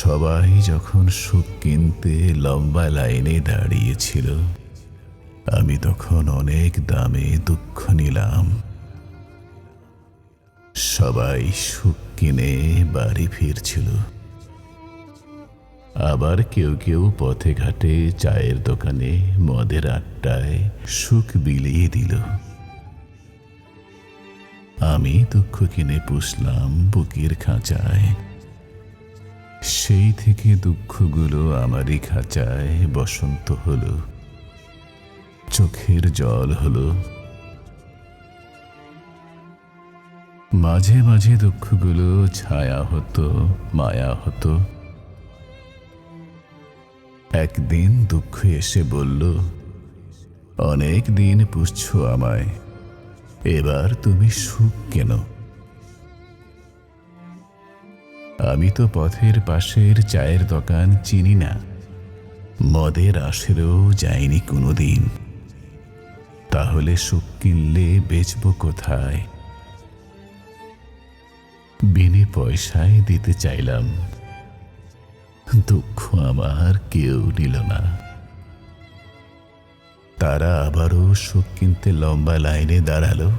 সবাই যখন সুখ কিনতে লম্বা লাইনে দাঁড়িয়েছিল, আমি তখন অনেক দামে দুঃখ নিলাম। সবাই সুখ কিনে বাড়ি ফিরছিল, আবার কেউ কেউ পথে ঘাটে চায়ের দোকানে মদের আড্ডায় সুখ বিলিয়ে দিল। আমি দুঃখ কিনে পুষলাম বুকের খাঁচায়। সেই থেকে দুঃখগুলো আমারই খাঁচায় বসন্ত হলো, চোখের জল হলো। মাঝে মাঝে দুঃখগুলো ছায়া হতো, মায়া হতো। একদিন দুঃখ এসে বলল, অনেক দিন পুষছো আমায়, এবার তুমি সুখ কেন? আমি তো পথের পাশের চায়ের দোকান চিনি না, মদের আসরেও যাইনি কোনোদিন। তাহলে সুখ কিনলে বেচবো কোথায়? বিনে পয়সায় দিতে চাইলাম, দুঃখ আমার কেউ নিল না। তারা আবারও সুখ কিনতে লম্বা লাইনে দাঁড়ালো।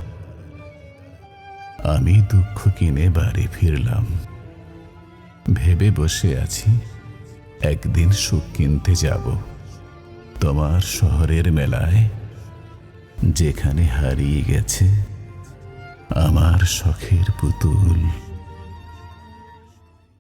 আমি দুঃখ কিনে বাড়ি ফিরলাম, ভেবে বসে আছি একদিন সুখ কিনতে যাব তোমার শহরের মেলায়, যেখানে হারিয়ে গেছে আমার শখের পুতুল।